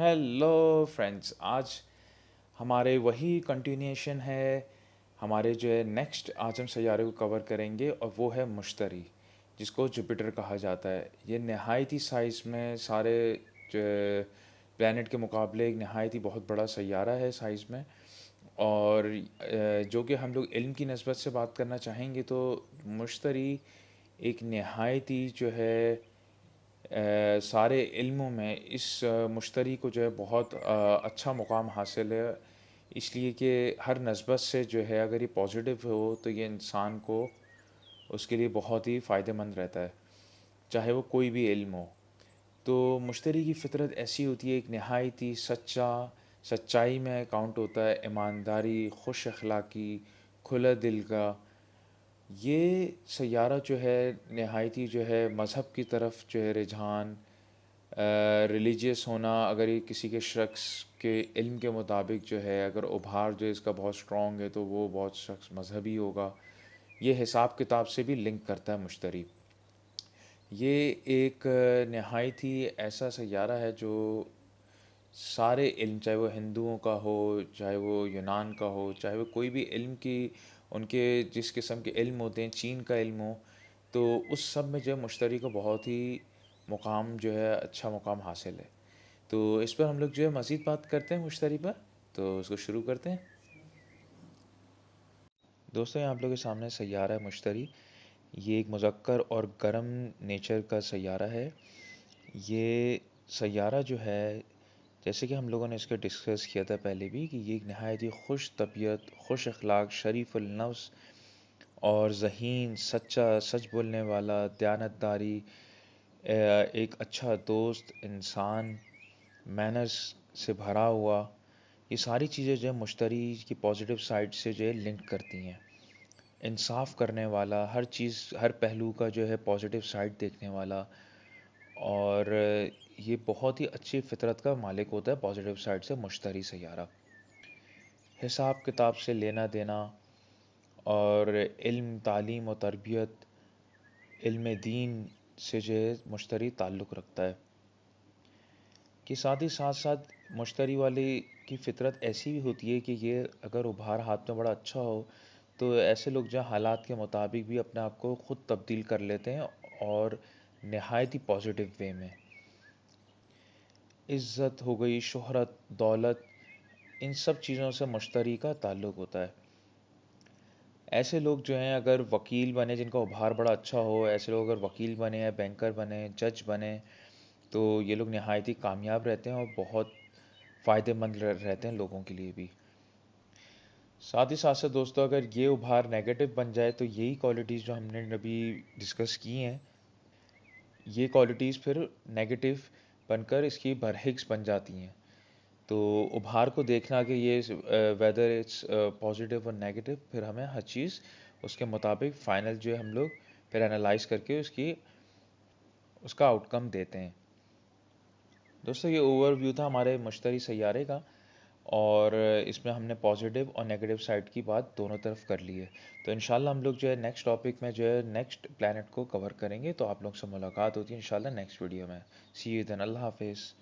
Hello friends, آج ہمارے وہی کنٹینیوشن ہے ہمارے جو ہے نیکسٹ آج ہم سیارے کو کور کریں گے، اور وہ ہے مشتری، جس کو جوپیٹر کہا جاتا ہے۔ یہ نہایتی سائز میں سارے جو پلانٹ کے مقابلے ایک نہایتی بہت بڑا سیارہ ہے سائز میں، اور جو کہ ہم لوگ علم کی نسبت سے بات کرنا چاہیں گے تو مشتری ایک نہایتی جو ہے سارے علموں میں اس مشتری کو جو ہے بہت اچھا مقام حاصل ہے، اس لیے کہ ہر نسبت سے جو ہے اگر یہ پازیٹیو ہو تو یہ انسان کو اس کے لیے بہت ہی فائدہ مند رہتا ہے، چاہے وہ کوئی بھی علم ہو۔ تو مشتری کی فطرت ایسی ہوتی ہے، ایک نہایتی سچائی میں کاؤنٹ ہوتا ہے، ایمانداری، خوش اخلاقی، کھلا دل کا۔ یہ سیارہ جو ہے نہایتی جو ہے مذہب کی طرف جو ہے رجحان، ریلیجیس ہونا، اگر یہ کسی کے شخص کے علم کے مطابق جو ہے اگر ابھار جو ہے اس کا بہت اسٹرانگ ہے تو وہ بہت شخص مذہبی ہوگا۔ یہ حساب کتاب سے بھی لنک کرتا ہے مشتری۔ یہ ایک نہایت ہی ایسا سیارہ ہے جو سارے علم، چاہے وہ ہندوؤں کا ہو، چاہے وہ یونان کا ہو، چاہے وہ کوئی بھی علم کی ان کے جس قسم کے علم ہوتے ہیں، چین کا علم ہو، تو اس سب میں جو ہے مشتری کو بہت ہی مقام جو ہے اچھا مقام حاصل ہے۔ تو اس پر ہم لوگ جو ہے مزید بات کرتے ہیں مشتری پر، تو اس کو شروع کرتے ہیں۔ دوستوں، یہ آپ لوگوں کے سامنے سیارہ ہے مشتری۔ یہ ایک مذکر اور گرم نیچر کا سیارہ ہے۔ یہ سیارہ جو ہے، جیسے کہ ہم لوگوں نے اس کا ڈسکس کیا تھا پہلے بھی، کہ یہ ایک نہایت ہی خوش طبیعت، خوش اخلاق، شریف النفس اور ذہین، سچا، سچ بولنے والا، دیانتداری، ایک اچھا دوست، انسان، مینرز سے بھرا ہوا، یہ ساری چیزیں جو ہے مشتری کی پازیٹیو سائڈ سے جو ہے لنک کرتی ہیں۔ انصاف کرنے والا، ہر چیز، ہر پہلو کا جو ہے پازیٹیو سائڈ دیکھنے والا، اور یہ بہت ہی اچھی فطرت کا مالک ہوتا ہے پازیٹیو سائڈ سے مشتری سیارہ۔ حساب کتاب سے لینا دینا، اور علم، تعلیم و تربیت، علم دین سے جو ہے مشتری تعلق رکھتا ہے۔ کہ ساتھ ہی ساتھ ساتھ مشتری والی کی فطرت ایسی بھی ہوتی ہے کہ یہ اگر ابھار ہاتھ میں بڑا اچھا ہو تو ایسے لوگ جو حالات کے مطابق بھی اپنے آپ کو خود تبدیل کر لیتے ہیں، اور نہایت ہی پازیٹیو وے میں۔ عزت ہو گئی، شہرت، دولت، ان سب چیزوں سے مشتری کا تعلق ہوتا ہے۔ ایسے لوگ جو ہیں اگر وکیل بنے، جن کا ابھار بڑا اچھا ہو، ایسے لوگ اگر وکیل بنے یا بینکر بنے، جج بنے، تو یہ لوگ نہایت ہی کامیاب رہتے ہیں اور بہت فائدہ مند رہتے ہیں لوگوں کے لیے بھی۔ ساتھ ہی ساتھ دوستو، اگر یہ ابھار نیگیٹو بن جائے تو یہی کوالٹیز جو ہم نے ابھی ڈسکس کی ہیں، یہ کوالٹیز پھر نیگیٹو بن کر اس کی برعکس بن جاتی ہیں۔ تو ابھار کو دیکھنا کہ یہ ویدر اٹس پازیٹیو اور نیگیٹو، پھر ہمیں ہر چیز اس کے مطابق فائنل جو ہے ہم لوگ پھر انالائز کر کے اس کا آؤٹ کم دیتے ہیں۔ دوستو، یہ اوور ویو تھا ہمارے مشتری سیارے کا، اور اس میں ہم نے پازیٹیو اور نیگیٹو سائڈ کی بات دونوں طرف کر لی ہے۔ تو انشاءاللہ ہم لوگ جو ہے نیکسٹ ٹاپک میں جو ہے نیکسٹ پلانٹ کو کور کریں گے، تو آپ لوگ سے ملاقات ہوتی ہے انشاءاللہ نیکسٹ ویڈیو میں۔ سی یو دین، اللہ حافظ۔